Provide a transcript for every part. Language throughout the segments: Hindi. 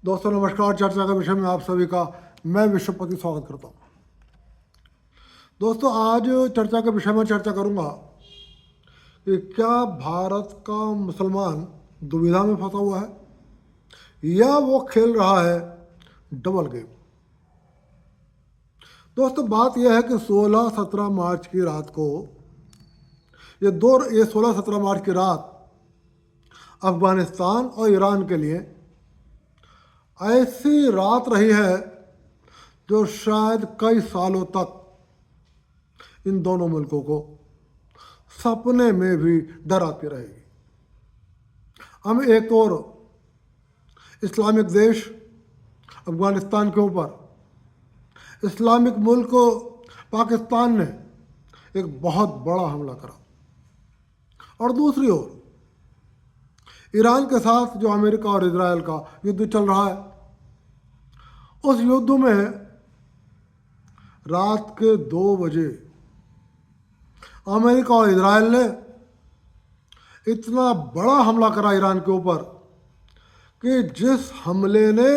दोस्तों नमस्कार। चर्चा के विषय में आप सभी का मैं विश्वपति स्वागत करता हूँ। दोस्तों आज चर्चा के विषय में चर्चा करूँगा कि क्या भारत का मुसलमान दुविधा में फंसा हुआ है या वो खेल रहा है डबल गेम। दोस्तों बात यह है कि 16-17 मार्च की रात को ये 16-17 मार्च की रात अफगानिस्तान और ईरान के लिए ऐसी रात रही है जो शायद कई सालों तक इन दोनों मुल्कों को सपने में भी डराती रहेगी। हम एक और इस्लामिक देश अफगानिस्तान के ऊपर इस्लामिक मुल्क पाकिस्तान ने एक बहुत बड़ा हमला करा, और दूसरी ओर ईरान के साथ जो अमेरिका और इजराइल का युद्ध चल रहा है, उस युद्ध में रात के 2 बजे अमेरिका और इजराइल ने इतना बड़ा हमला करा ईरान के ऊपर कि जिस हमले ने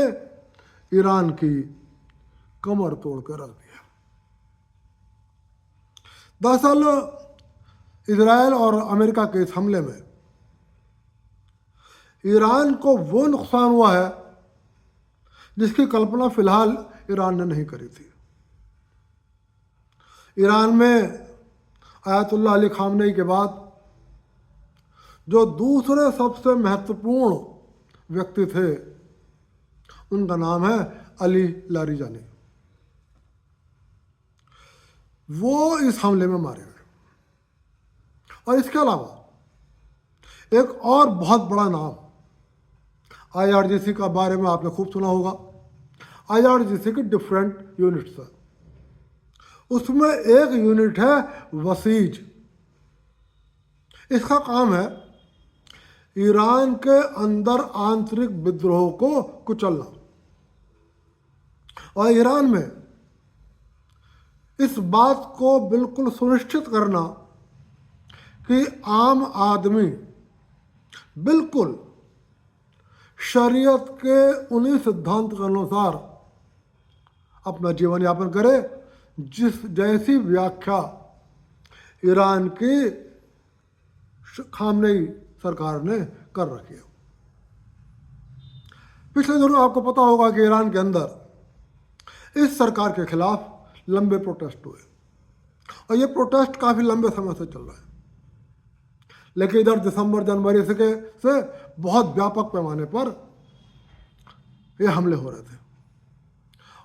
ईरान की कमर तोड़ कर रख दिया। दरअसल इजराइल और अमेरिका के इस हमले में ईरान को वो नुकसान हुआ है जिसकी कल्पना फिलहाल ईरान ने नहीं करी थी। ईरान में आयतुल्लाह अली खामनेई के बाद जो दूसरे सबसे महत्वपूर्ण व्यक्ति थे, उनका नाम है अली लारिजानी। वो इस हमले में मारे गए। और इसके अलावा एक और बहुत बड़ा नाम IRGC का बारे में आपने खूब सुना होगा। IRGC के डिफरेंट यूनिट्स हैं, उसमें एक यूनिट है वसीज। इसका काम है ईरान के अंदर आंतरिक विद्रोह को कुचलना, और ईरान में इस बात को बिल्कुल सुनिश्चित करना कि आम आदमी बिल्कुल शरीयत के उन्हीं सिद्धांत के अनुसार अपना जीवन यापन करे जैसी व्याख्या ईरान की खामनेई सरकार ने कर रखी है। पिछले दिनों आपको पता होगा कि ईरान के अंदर इस सरकार के खिलाफ लंबे प्रोटेस्ट हुए, और ये प्रोटेस्ट काफ़ी लंबे समय से चल रहा है। लेकिन इधर दिसंबर जनवरी से बहुत व्यापक पैमाने पर ये हमले हो रहे थे,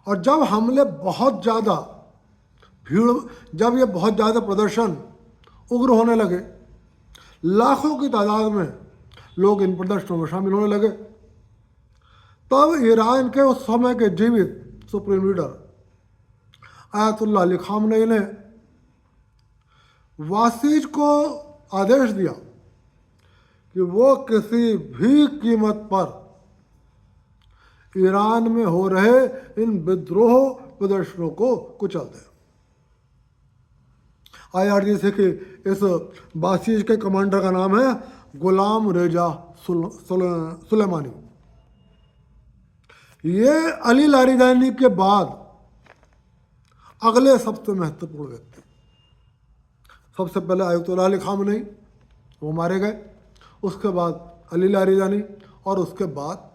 और जब हमले बहुत ज़्यादा जब ये बहुत ज़्यादा प्रदर्शन उग्र होने लगे, लाखों की तादाद में लोग इन प्रदर्शनों में शामिल होने लगे, तब ईरान के उस समय के जीवित supreme leader Ayatollah Ali Khamenei ने वासीज को आदेश दिया कि वो किसी भी कीमत पर ईरान में हो रहे इन विद्रोह प्रदर्शनों को कुचल दें। IRGC के इस वासीज के कमांडर का नाम है गुलाम रेजा सुलेमानी। ये अली लारिजानी के बाद अगले सबसे महत्वपूर्ण व्यक्ति। सबसे पहले आयतुल्लाह अली खामनेई, वो मारे गए, उसके बाद अली लारिजानी, और उसके बाद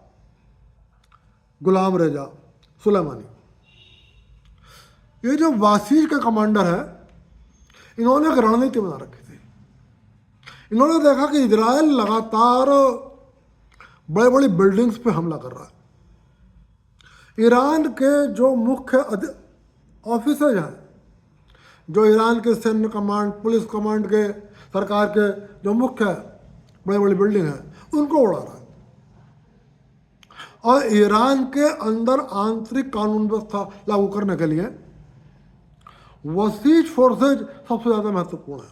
गुलाम रेजा सुलेमानी। ये जो वासीज के कमांडर हैं, इन्होंने एक रणनीति बना रखी थी। इन्होंने देखा कि इजराइल लगातार बड़े बड़ी बिल्डिंग्स पे हमला कर रहा है। ईरान के जो मुख्य ऑफिसर्स हैं, जो ईरान के सैन्य कमांड, पुलिस कमांड के, सरकार के जो मुख्य बड़ी बड़ी बिल्डिंग हैं, उनको उड़ा रहा है। और ईरान के अंदर आंतरिक कानून व्यवस्था लागू करने के लिए वसीज फोर्सेज सबसे ज़्यादा महत्वपूर्ण है।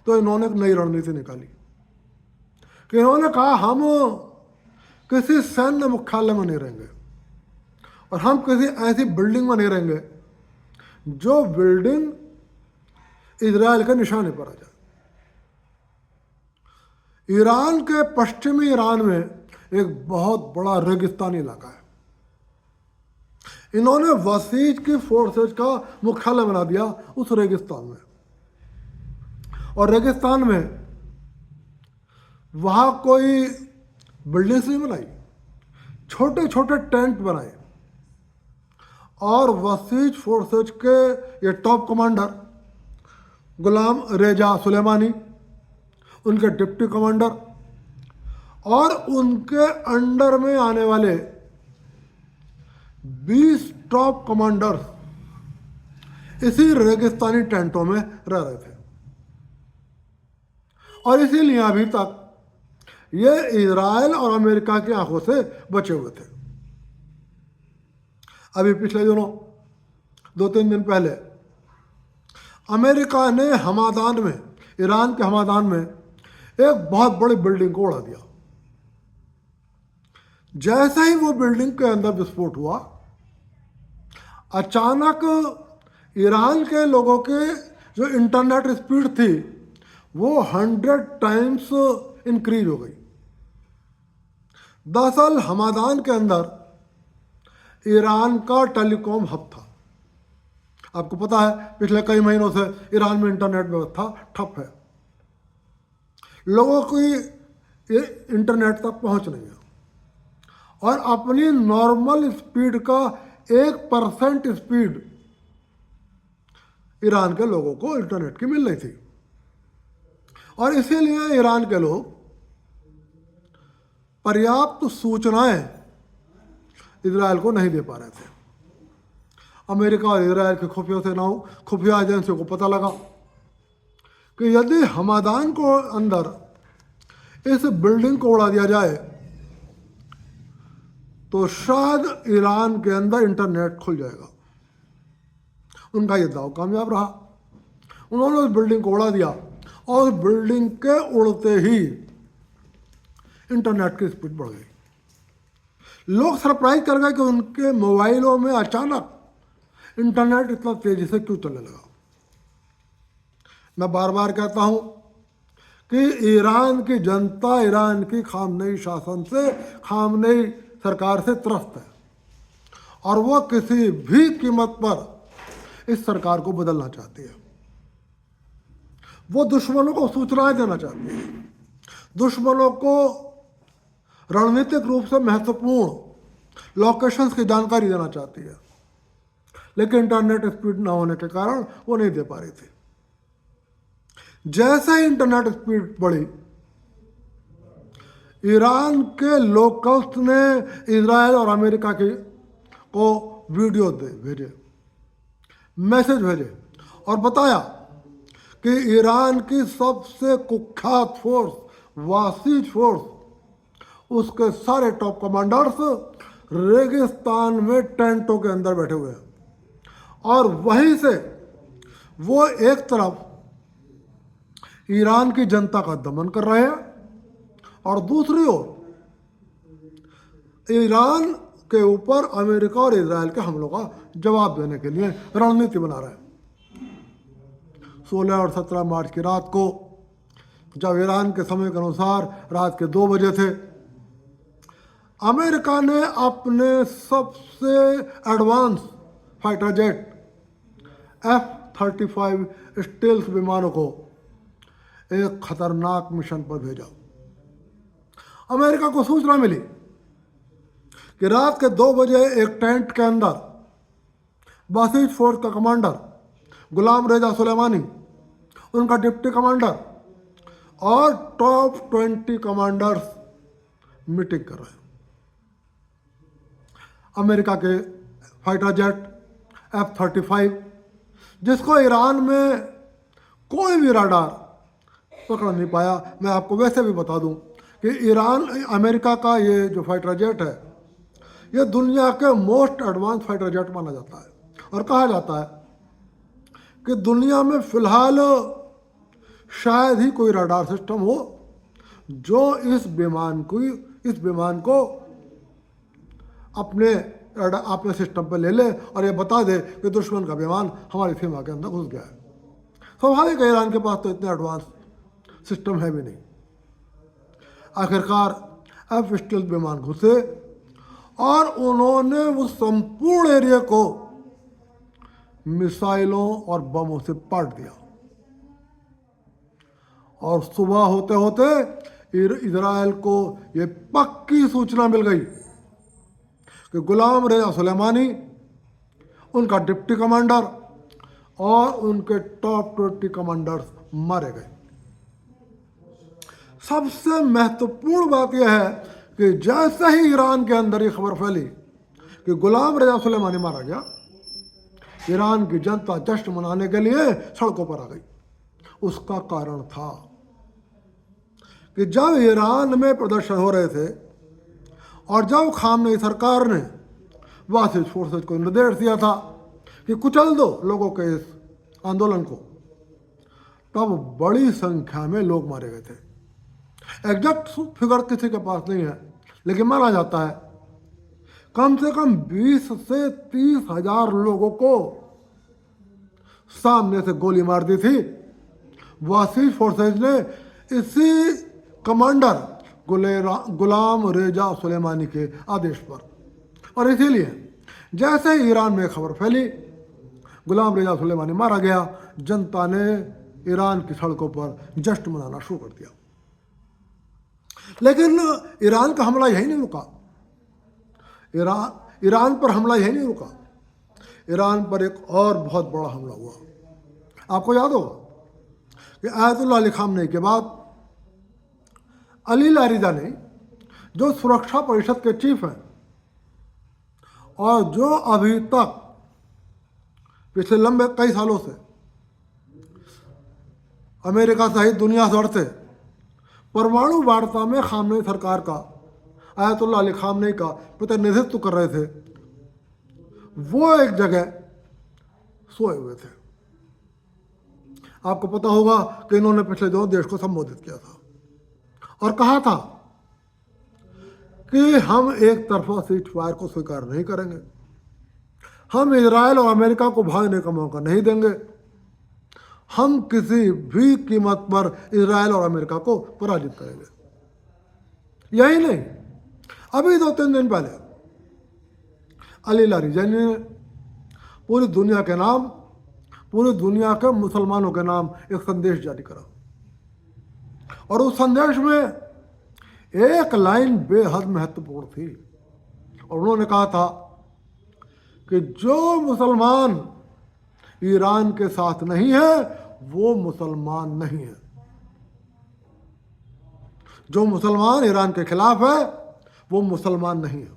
तो इन्होंने एक नई रणनीति निकाली कि इन्होंने कहा हम किसी सैन्य मुख्यालय में नहीं रहेंगे, और हम किसी ऐसी बिल्डिंग में नहीं रहेंगे जो बिल्डिंग इजराइल के निशाने पर आ जाए। ईरान के पश्चिमी ईरान में एक बहुत बड़ा रेगिस्तानी इलाका है। इन्होंने वसीज की फोर्सेज का मुख्यालय बना दिया उस रेगिस्तान में, और रेगिस्तान में वहां कोई बिल्डिंग्स नहीं बनाई, छोटे छोटे टेंट बनाए, और वसीज फोर्सेज के ये टॉप कमांडर गुलाम रेजा सुलेमानी, उनके डिप्टी कमांडर और उनके अंडर में आने वाले 20 टॉप कमांडर्स इसी रेगिस्तानी टेंटों में रह रहे थे। और इसीलिए अभी तक ये इजराइल और अमेरिका की आंखों से बचे हुए थे। अभी पिछले दिनों 2-3 दिन पहले अमेरिका ने हमादान में, ईरान के हमादान में एक बहुत बड़ी बिल्डिंग को उड़ा दिया। जैसे ही वो बिल्डिंग के अंदर विस्फोट हुआ, अचानक ईरान के लोगों के जो इंटरनेट स्पीड थी वो 100 टाइम्स इंक्रीज हो गई। दरअसल हमादान के अंदर ईरान का टेलीकॉम हब था। आपको पता है पिछले कई महीनों से ईरान में इंटरनेट व्यवस्था ठप है, लोगों की इंटरनेट तक पहुंच नहीं है, और अपनी नॉर्मल स्पीड का 1% स्पीड ईरान के लोगों को इंटरनेट की मिल रही थी। और इसीलिए ईरान के लोग पर्याप्त सूचनाएं इजराइल को नहीं दे पा रहे थे। अमेरिका और इजराइल की खुफिया सेनाओं, खुफिया एजेंसियों को पता लगा कि यदि हमादान को अंदर इस बिल्डिंग को उड़ा दिया जाए तो शायद ईरान के अंदर इंटरनेट खुल जाएगा। उनका ये दाव कामयाब रहा। उन्होंने उस बिल्डिंग को उड़ा दिया और उस बिल्डिंग के उड़ते ही इंटरनेट की स्पीड बढ़ गई। लोग सरप्राइज कर गए कि उनके मोबाइलों में अचानक इंटरनेट इतना तेजी से क्यों चलने लगा। मैं बार बार कहता हूं कि ईरान की जनता ईरान की खामनेई शासन से, खामनेई सरकार से त्रस्त है, और वो किसी भी कीमत पर इस सरकार को बदलना चाहती है। वो दुश्मनों को सूचनाएं देना चाहती है, दुश्मनों को रणनीतिक रूप से महत्वपूर्ण लोकेशंस की जानकारी देना चाहती है, लेकिन इंटरनेट स्पीड ना होने के कारण वो नहीं दे पा रही थी। जैसे ही इंटरनेट स्पीड बढ़ी, ईरान के लोकल्स ने इजराइल और अमेरिका को वीडियो भेजे, मैसेज भेजे और बताया कि ईरान की सबसे कुख्यात फोर्स वासीज फोर्स, उसके सारे टॉप कमांडर्स रेगिस्तान में टेंटों के अंदर बैठे हुए हैं, और वहीं से वो एक तरफ ईरान की जनता का दमन कर रहे हैं और दूसरी ओर ईरान के ऊपर अमेरिका और इजराइल के हमलों का जवाब देने के लिए रणनीति बना रहे हैं। 16 और 17 मार्च की रात को, जब ईरान के समय के अनुसार रात के 2 बजे थे, अमेरिका ने अपने सबसे advance fighter jet F-35 stealth विमानों को एक खतरनाक मिशन पर भेजा। अमेरिका को सूचना मिली कि रात के 2 बजे एक टेंट के अंदर बासीज फोर्स का कमांडर गुलाम रेजा सुलेमानी, उनका डिप्टी कमांडर और टॉप 20 कमांडर्स मीटिंग कर रहे हैं। अमेरिका के फाइटर जेट F-35, जिसको ईरान में कोई भी रडार पकड़ नहीं पाया। मैं आपको वैसे भी बता दूं कि अमेरिका का ये जो फाइटर जेट है, ये दुनिया के मोस्ट एडवांस फाइटर जेट माना जाता है, और कहा जाता है कि दुनिया में फिलहाल शायद ही कोई रडार सिस्टम हो जो इस विमान को अपने सिस्टम पर ले ले और ये बता दे कि दुश्मन का विमान हमारी सीमा के अंदर घुस गया है। स्वाभाविक है, ईरान के पास तो इतने एडवांस सिस्टम है भी नहीं। आखिरकार एफ स्टील्थ विमान घुसे और उन्होंने उस संपूर्ण एरिया को मिसाइलों और बमों से पाट दिया। और सुबह होते होते इजराइल को ये पक्की सूचना मिल गई कि गुलाम रेजा सुलेमानी, उनका डिप्टी कमांडर और उनके टॉप 20 कमांडर्स मारे गए। सबसे महत्वपूर्ण बात यह है कि जैसे ही ईरान के अंदर ये खबर फैली कि गुलाम रेजा सुलेमानी मारा गया, ईरान की जनता जश्न मनाने के लिए सड़कों पर आ गई। उसका कारण था कि जब ईरान में प्रदर्शन हो रहे थे और जब खामनेई सरकार ने वासिज फोर्सेज को निर्देश दिया था कि कुचल दो लोगों के इस आंदोलन को, तब बड़ी संख्या में लोग मारे गए थे। एग्जैक्ट फिगर किसी के पास नहीं है, लेकिन माना जाता है कम से कम 20 से 30 हजार लोगों को सामने से गोली मार दी थी वासिज फोर्सेज ने, इसी कमांडर गुलाम रेजा सुलेमानी के आदेश पर। और इसीलिए जैसे ही ईरान में खबर फैली गुलाम रेजा सुलेमानी मारा गया, जनता ने ईरान की सड़कों पर जश्न मनाना शुरू कर दिया। लेकिन ईरान का हमला यही नहीं रुका। ईरान पर हमला यही नहीं रुका। ईरान पर एक और बहुत बड़ा हमला हुआ। आपको याद होगा कि आयतुल्लाह अली खामनेई के बाद अली लारिजानी, जो सुरक्षा परिषद के चीफ हैं और जो अभी तक पिछले लंबे कई सालों से अमेरिका सहित दुनिया भर से परमाणु वार्ता में खामनेई सरकार का, आयतुल्लाह अली खामनेई का प्रतिनिधित्व कर रहे थे, वो एक जगह सोए हुए थे। आपको पता होगा कि इन्होंने पिछले दिनों देश को संबोधित किया था और कहा था कि हम एक तरफा सीज फायर को स्वीकार नहीं करेंगे, हम इजराइल और अमेरिका को भागने का मौका नहीं देंगे, हम किसी भी कीमत पर इजराइल और अमेरिका को पराजित करेंगे। यही नहीं, अभी 2-3 दिन पहले अली लारिजानी ने पूरी दुनिया के नाम, पूरी दुनिया के मुसलमानों के नाम एक संदेश जारी करा और उस संदेश में एक लाइन बेहद महत्वपूर्ण थी और उन्होंने कहा था कि जो मुसलमान ईरान के साथ नहीं है वो मुसलमान नहीं है, जो मुसलमान ईरान के खिलाफ है वो मुसलमान नहीं है,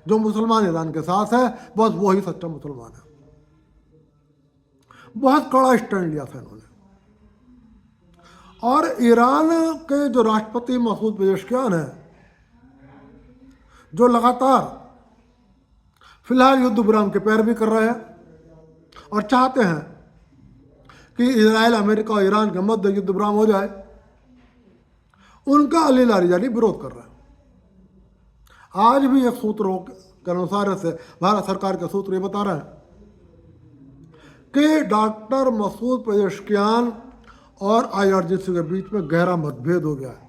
जो मुसलमान ईरान के साथ है बस वही सच्चा मुसलमान है। बहुत कड़ा स्टैंड लिया था इन्होंने। और ईरान के जो राष्ट्रपति मसूद पेजेश्कियान हैं, जो लगातार फिलहाल युद्ध विराम की पैरवी कर रहे हैं और चाहते हैं कि इजराइल, अमेरिका और ईरान के मध्य युद्ध विराम हो जाए, उनका अली लारिजानी विरोध कर रहे हैं। आज भी एक सूत्रों के अनुसार से भारत सरकार के सूत्र ये बता रहे हैं कि डॉक्टर मसूद पेजेश्कियान और आईआरजीसी के बीच में गहरा मतभेद हो गया है।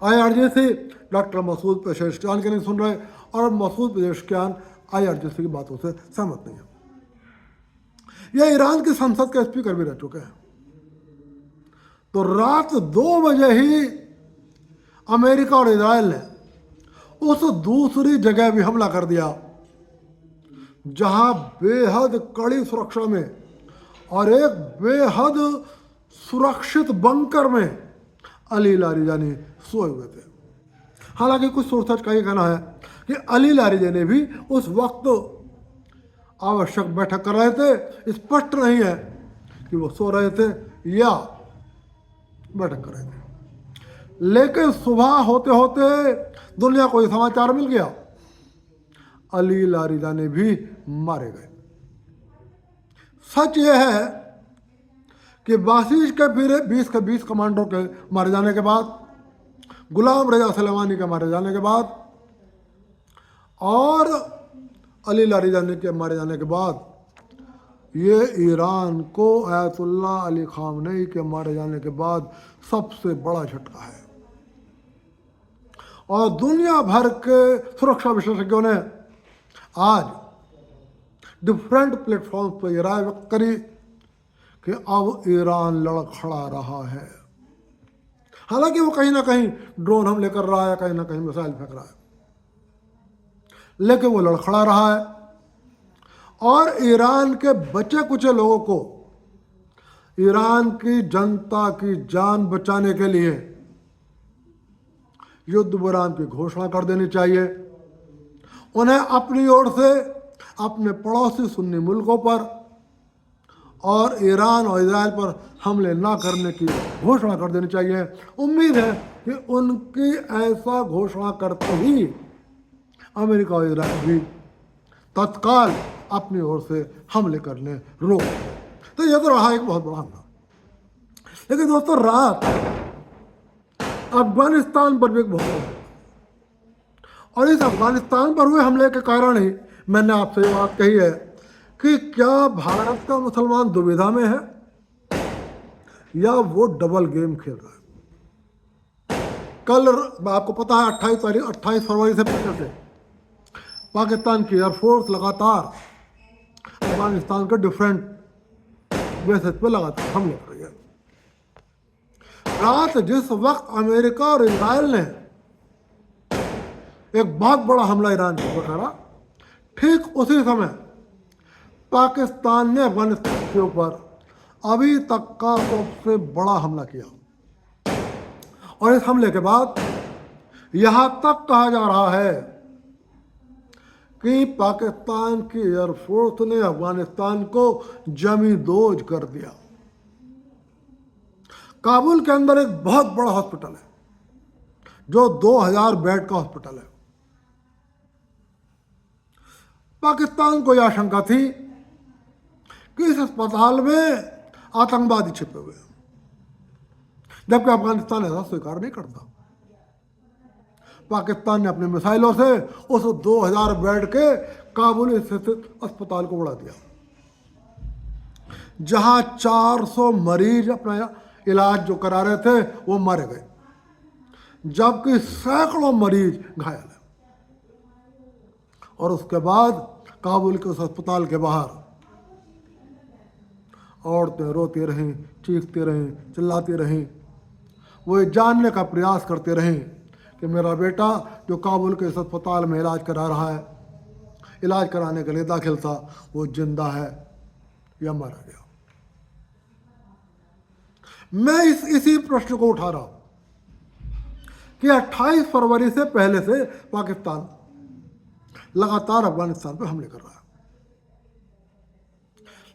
आईआरजीसी डॉक्टर मसूद पेजेश्कियान के नहीं सुन रहे और मसूद पेजेश्कियान आईआरजीसी की बातों से सहमत नहीं है। यह ईरान की संसद के स्पीकर भी रह चुके हैं। तो रात 2 बजे ही अमेरिका और इजराइल ने उस दूसरी जगह भी हमला कर दिया जहां बेहद कड़ी सुरक्षा में और एक बेहद सुरक्षित बंकर में अली लारिजानी सोए हुए थे। हालांकि कुछ सोर्सेज का ये कहना है कि अली लारिजानी भी उस वक्त आवश्यक बैठक कर रहे थे। स्पष्ट नहीं है कि वो सो रहे थे या बैठक कर रहे थे, लेकिन सुबह होते होते दुनिया को ये समाचार मिल गया, अली लारिजानी भी मारे गए। सच यह है कि बासिज के फिर 20 के 20 कमांडों के मारे जाने के बाद, गुलाम रेजा सुलेमानी के मारे जाने के बाद और अली लारिजानी के मारे जाने के बाद ये ईरान को आयतुल्लाह अली खामनेई के मारे जाने के बाद सबसे बड़ा झटका है। और दुनिया भर के सुरक्षा विशेषज्ञों ने आज डिफरेंट प्लेटफॉर्म पर यह राय व्यक्त करी कि अब ईरान लड़खड़ा रहा है। हालांकि वो कहीं ना कहीं ड्रोन हमले कर रहा है, कहीं ना कहीं मिसाइल फेंक रहा है, लेकिन वो लड़खड़ा रहा है। और ईरान के बचे कुचे लोगों को ईरान की जनता की जान बचाने के लिए युद्ध विराम की घोषणा कर देनी चाहिए। उन्हें अपनी ओर से अपने पड़ोसी सुन्नी मुल्कों पर और ईरान और इजराइल पर हमले ना करने की घोषणा कर देनी चाहिए। उम्मीद है कि उनकी ऐसा घोषणा करते ही अमेरिका और इजराइल भी तत्काल अपनी ओर से हमले करने रोक। तो यह तो रहा एक बहुत बड़ा हमला। लेकिन दोस्तों, रात अफगानिस्तान पर भी एक बहुत बड़ा, और इस अफगानिस्तान पर हुए हमले के कारण ही मैंने आपसे ये बात कही है कि क्या भारत का मुसलमान दुविधा में है या वो डबल गेम खेल रहा है। कल आपको पता है 28 फरवरी से पहले से पाकिस्तान की एयरफोर्स लगातार अफगानिस्तान के डिफरेंट बेसेस पे लगातार हमले कर रही है। रात जिस वक्त अमेरिका और इजराइल ने एक बहुत बड़ा हमला ईरान के ऊपर करा, ठीक उसी समय पाकिस्तान ने अफगानिस्तान के ऊपर अभी तक का सबसे बड़ा हमला किया। और इस हमले के बाद यहां तक कहा जा रहा है कि पाकिस्तान की एयरफोर्स ने अफगानिस्तान को जमी दोज कर दिया। काबुल के अंदर एक बहुत बड़ा हॉस्पिटल है जो 2000 बेड का हॉस्पिटल है। पाकिस्तान को यह आशंका थी कि इस अस्पताल में आतंकवादी छिपे हुए हैं, जबकि अफगानिस्तान ऐसा स्वीकार नहीं करता। पाकिस्तान ने अपने मिसाइलों से उस 2000 बेड के काबुल स्थित अस्पताल को उड़ा दिया, जहां 400 मरीज अपना इलाज जो करा रहे थे वो मारे गए, जबकि सैकड़ों मरीज घायल हैं। और उसके बाद काबुल के उस अस्पताल के बाहर औरतें रोती रहीं, चीखती रहीं, चिल्लाती रहीं। वो ये जानने का प्रयास करते रहें कि मेरा बेटा जो काबुल के इस अस्पताल में इलाज करा रहा है, इलाज कराने के लिए दाखिल था, वो जिंदा है या मारा गया। मैं इसी प्रश्न को उठा रहा हूं कि 28 फरवरी से पहले से पाकिस्तान लगातार अफगानिस्तान पर हमले कर रहा है,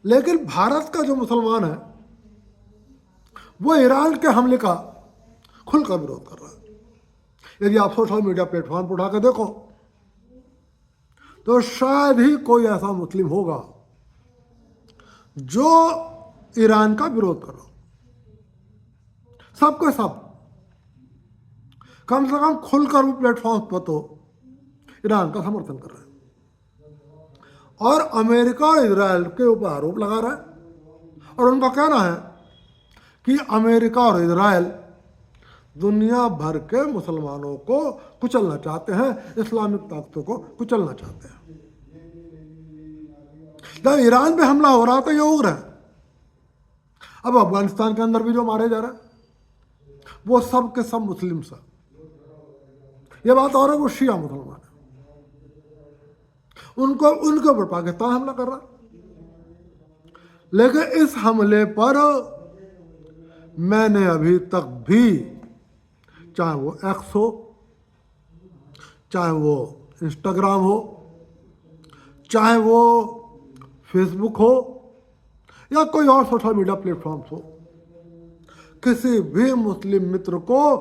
लेकिन भारत का जो मुसलमान है वो ईरान के हमले का खुलकर विरोध कर रहा है। यदि आप सोशल मीडिया प्लेटफॉर्म पर उठा कर देखो तो शायद ही कोई ऐसा मुस्लिम होगा जो ईरान का विरोध कर रहा हो। सबके सब कम से कम खुलकर वो प्लेटफॉर्म पर तो ईरान का समर्थन कर रहे हैं, और अमेरिका और इजराइल के ऊपर आरोप लगा रहा है। और उनका कहना है कि अमेरिका और इजराइल दुनिया भर के मुसलमानों को कुचलना चाहते हैं, इस्लामिक ताकतों को कुचलना चाहते हैं। जब ईरान पे हमला हो रहा था ये उग्र है, अब अफगानिस्तान के अंदर भी जो मारे जा रहे हैं वो सब के सब मुस्लिम हैं। ये बात और है वो शिया मुसलमान है, उनके ऊपर पाकिस्तान हमला कर रहा है। लेकिन इस हमले पर मैंने अभी तक भी, चाहे वो एक्स हो, चाहे वो इंस्टाग्राम हो, चाहे वो फेसबुक हो या कोई और सोशल मीडिया प्लेटफॉर्म्स हो, किसी भी मुस्लिम मित्र को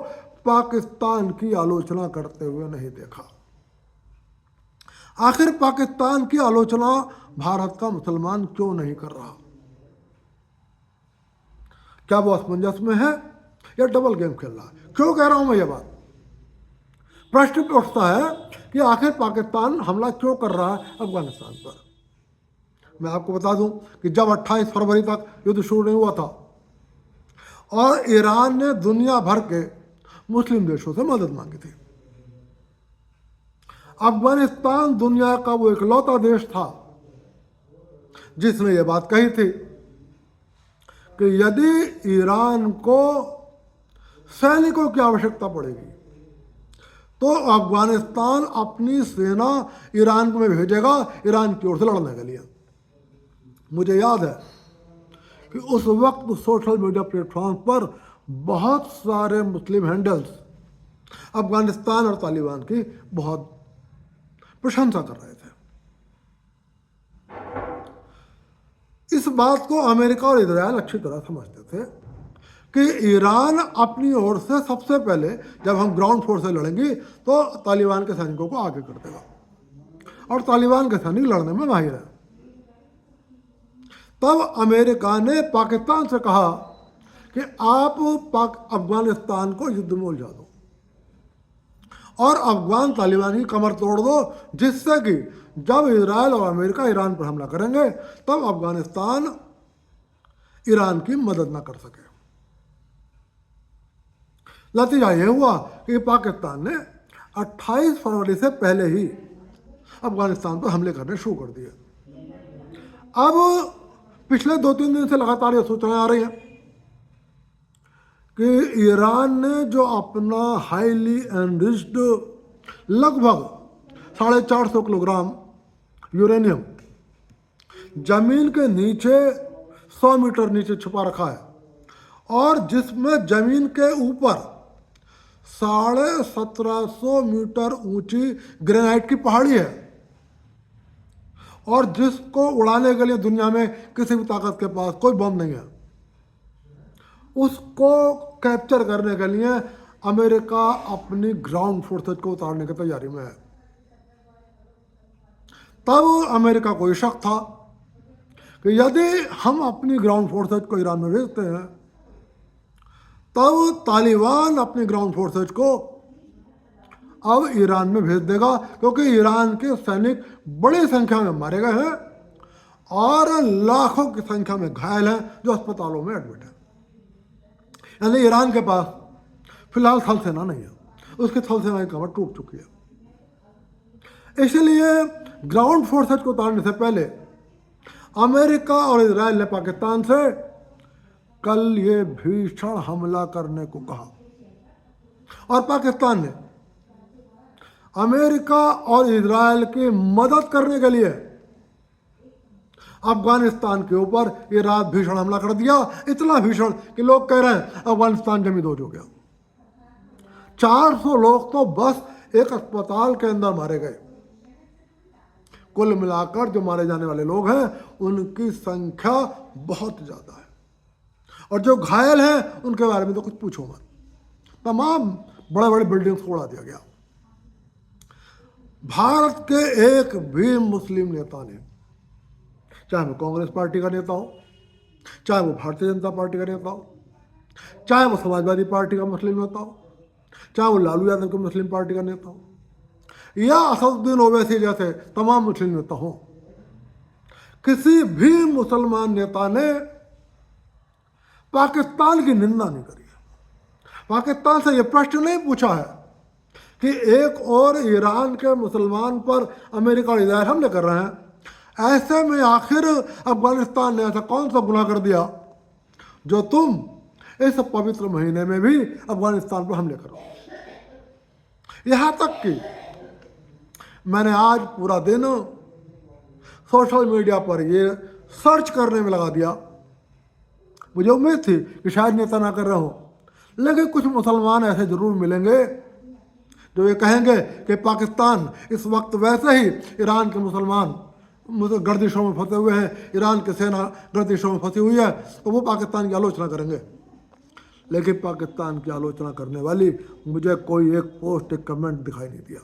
पाकिस्तान की आलोचना करते हुए नहीं देखा। आखिर पाकिस्तान की आलोचना भारत का मुसलमान क्यों नहीं कर रहा? क्या वो असमंजस में है या डबल गेम खेल रहा है? क्यों कह रहा हूं मैं ये बात? प्रश्न उठता है कि आखिर पाकिस्तान हमला क्यों कर रहा है अफगानिस्तान पर। मैं आपको बता दूं कि जब 28 फरवरी तक युद्ध शुरू नहीं हुआ था और ईरान ने दुनिया भर के मुस्लिम देशों से मदद मांगी थी, अफगानिस्तान दुनिया का वो इकलौता देश था जिसने ये बात कही थी कि यदि ईरान को सैनिकों की आवश्यकता पड़ेगी तो अफगानिस्तान अपनी सेना ईरान में भेजेगा ईरान की ओर से लड़ने के लिए। मुझे याद है कि उस वक्त सोशल मीडिया प्लेटफॉर्म पर बहुत सारे मुस्लिम हैंडल्स अफगानिस्तान और तालिबान की बहुत प्रशंसा कर रहे थे। इस बात को अमेरिका और इजराइल अच्छी तरह समझते थे कि ईरान अपनी ओर से सबसे पहले जब हम ग्राउंड फोर्स से लड़ेंगे तो तालिबान के सैनिकों को आगे कर देगा और तालिबान के सैनिक लड़ने में माहिर है। तब अमेरिका ने पाकिस्तान से कहा कि आप अफगानिस्तान को युद्ध में उलझा दो और अफगान तालिबान की कमर तोड़ दो, जिससे कि जब इजराइल और अमेरिका ईरान पर हमला करेंगे तब अफगानिस्तान ईरान की मदद न कर सके। नतीजा ये हुआ कि पाकिस्तान ने 28 फरवरी से पहले ही अफगानिस्तान पर हमले करने शुरू कर दिए। अब पिछले 2-3 दिन से लगातार ये सूचनाएं आ रही हैं कि ईरान ने जो अपना हाईली एनरिच्ड लगभग 450 किलोग्राम यूरेनियम जमीन के नीचे 100 मीटर नीचे छुपा रखा है और जिसमें जमीन के ऊपर 1750 मीटर ऊंची ग्रेनाइट की पहाड़ी है और जिसको उड़ाने के लिए दुनिया में किसी भी ताकत के पास कोई बम नहीं है, उसको कैप्चर करने के लिए अमेरिका अपनी ग्राउंड फोर्सेज को उतारने की तैयारी में है। तब अमेरिका को शक था कि यदि हम अपनी ग्राउंड फोर्सेज को ईरान में भेजते हैं तब तालिबान अपनी ग्राउंड फोर्सेज को अब ईरान में भेज देगा, क्योंकि ईरान के सैनिक बड़ी संख्या में मारे गए हैं और लाखों की संख्या में घायल हैं जो अस्पतालों में एडमिट हैं। यानी ईरान के पास फिलहाल थल सेना नहीं है, उसकी थल सेना की कमर टूट चुकी है। इसलिए ग्राउंड फोर्सेज को उतारने से पहले अमेरिका और इजराइल ने पाकिस्तान से कल ये भीषण हमला करने को कहा और पाकिस्तान ने अमेरिका और इजराइल की मदद करने के लिए अफगानिस्तान के ऊपर ये रात भीषण हमला कर दिया। इतना भीषण कि लोग कह रहे हैं अफगानिस्तान जमींदोज हो गया। 400 लोग तो बस एक अस्पताल के अंदर मारे गए। कुल मिलाकर जो मारे जाने वाले लोग हैं उनकी संख्या बहुत ज़्यादा है और जो घायल हैं उनके बारे में तो कुछ पूछो मत। तमाम बड़े बड़े बिल्डिंग्स को उड़ा दिया गया। भारत के एक भी मुस्लिम नेता ने, चाहे वो कांग्रेस पार्टी का नेता हो, चाहे वो भारतीय जनता पार्टी का नेता हो, चाहे वो समाजवादी पार्टी का मुस्लिम नेता हो, चाहे वो लालू यादव की मुस्लिम पार्टी का नेता हो या असदुद्दीन ओवैसी जैसे तमाम मुस्लिम नेता हो, किसी भी मुसलमान नेता ने पाकिस्तान की निंदा नहीं करी है। पाकिस्तान से ये प्रश्न नहीं पूछा है कि एक और ईरान के मुसलमान पर अमेरिका और इजराइल हमले कर रहे हैं, ऐसे में आखिर अफगानिस्तान ने ऐसा कौन सा गुनाह कर दिया जो तुम इस पवित्र महीने में भी अफगानिस्तान पर हमले करो। यहाँ तक कि मैंने आज पूरा दिन सोशल मीडिया पर ये सर्च करने में लगा दिया। मुझे उम्मीद थी कि शायद नेता ना कर रहे हो, लेकिन कुछ मुसलमान ऐसे ज़रूर मिलेंगे जो ये कहेंगे कि पाकिस्तान इस वक्त वैसे ही ईरान के मुसलमान गर्दिशों में फंसे हुए हैं, ईरान की सेना गर्दिशों में फंसी हुई है, तो वो पाकिस्तान की आलोचना करेंगे। लेकिन पाकिस्तान की आलोचना करने वाली मुझे कोई एक पोस्ट एक कमेंट दिखाई नहीं दिया।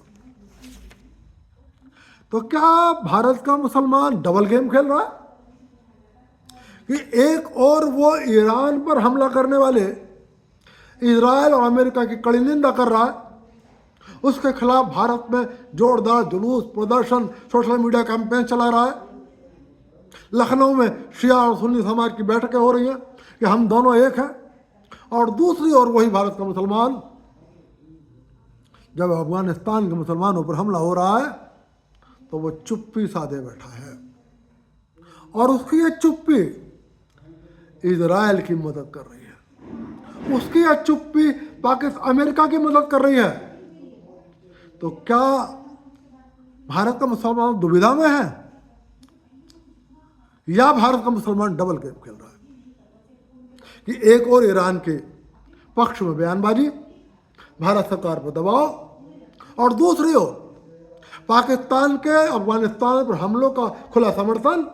तो क्या भारत का मुसलमान डबल गेम खेल रहा है कि एक और वो ईरान पर हमला करने वाले इजराइल और अमेरिका की कड़ी निंदा कर रहा है, उसके खिलाफ भारत में जोरदार जुलूस प्रदर्शन सोशल मीडिया कैंपेन चला रहा है। लखनऊ में शिया और सुन्नी समाज की बैठकें हो रही हैं कि हम दोनों एक हैं, और दूसरी ओर वही भारत का मुसलमान जब अफगानिस्तान के मुसलमानों पर हमला हो रहा है तो वो चुप्पी साधे बैठा है, और उसकी ये चुप्पी इजराइल की मदद कर रही है, उसकी यह चुप्पी पाकिस्तान अमेरिका की मदद कर रही है। तो क्या भारत का मुसलमान दुविधा में है, या भारत का मुसलमान डबल गेम खेल रहा है कि एक और ईरान के पक्ष में बयानबाजी, भारत सरकार पर दबाव, और दूसरी ओर पाकिस्तान के अफगानिस्तान पर हमलों का खुला समर्थन,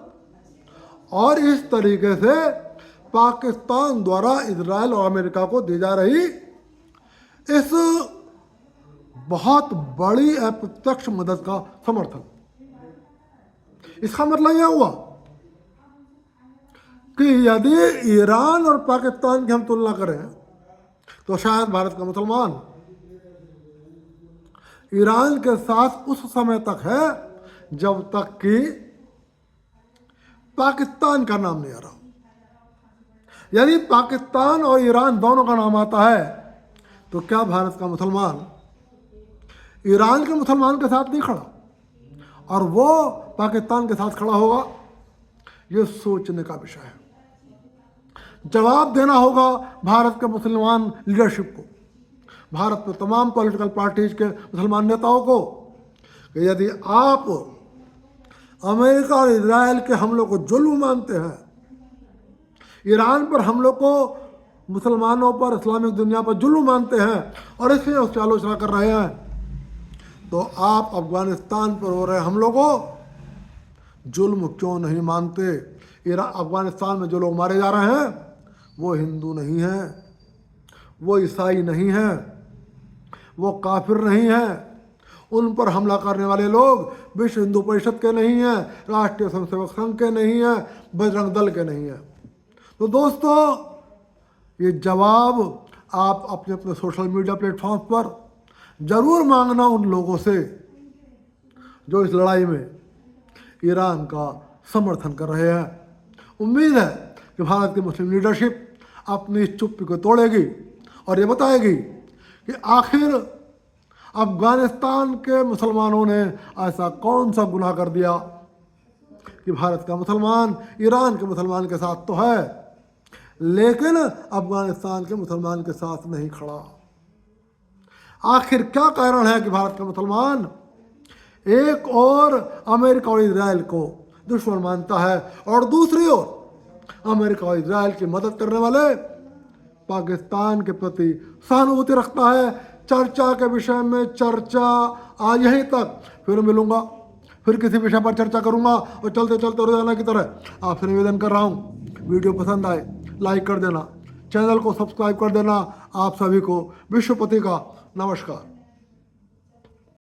और इस तरीके से पाकिस्तान द्वारा इजराइल और अमेरिका को दी जा रही इस बहुत बड़ी अप्रत्यक्ष मदद का समर्थन। इसका मतलब यह हुआ कि यदि ईरान और पाकिस्तान की हम तुलना करें तो शायद भारत का मुसलमान ईरान के साथ उस समय तक है जब तक कि पाकिस्तान का नाम नहीं आ रहा। यदि पाकिस्तान और ईरान दोनों का नाम आता है तो क्या भारत का मुसलमान ईरान के मुसलमान के साथ नहीं खड़ा और वो पाकिस्तान के साथ खड़ा होगा? ये सोचने का विषय है। जवाब देना होगा भारत के मुसलमान लीडरशिप को, भारत में तमाम पॉलिटिकल पार्टीज के मुसलमान नेताओं को, कि यदि आप अमेरिका और इजराइल के हमलों को जुल्म मानते हैं, ईरान पर हमलों को मुसलमानों पर, इस्लामिक दुनिया पर जुल्म मानते हैं और इसलिए उसकी आलोचना कर रहे हैं, तो आप अफगानिस्तान पर हो रहे हमलों को जुल्म क्यों नहीं मानते? अफगानिस्तान में जो लोग मारे जा रहे हैं वो हिंदू नहीं हैं, वो ईसाई नहीं हैं, वो काफिर नहीं हैं, उन पर हमला करने वाले लोग विश्व हिंदू परिषद के नहीं हैं, राष्ट्रीय स्वयंसेवक संघ के नहीं हैं, बजरंग दल के नहीं हैं। तो दोस्तों, ये जवाब आप अपने अपने सोशल मीडिया प्लेटफॉर्म पर जरूर मांगना उन लोगों से जो इस लड़ाई में ईरान का समर्थन कर रहे हैं। उम्मीद है कि भारत की मुस्लिम लीडरशिप अपनी इस चुप्पी को तोड़ेगी और ये बताएगी कि आखिर अफगानिस्तान के मुसलमानों ने ऐसा कौन सा गुनाह कर दिया कि भारत का मुसलमान ईरान के मुसलमान के साथ तो है लेकिन अफगानिस्तान के मुसलमान के साथ नहीं खड़ा। आखिर क्या कारण है कि भारत का मुसलमान एक और अमेरिका और इजराइल को दुश्मन मानता है और दूसरी ओर अमेरिका और इजराइल की मदद करने वाले पाकिस्तान के प्रति सहानुभूति रखता है? चर्चा के विषय में चर्चा आज यहीं तक, फिर मिलूंगा, फिर किसी विषय पर चर्चा करूंगा। और चलते चलते रोजाना की तरह आपसे निवेदन कर रहा हूं, वीडियो पसंद आए लाइक कर देना, चैनल को सब्सक्राइब कर देना। आप सभी को विश्वपति का नमस्कार।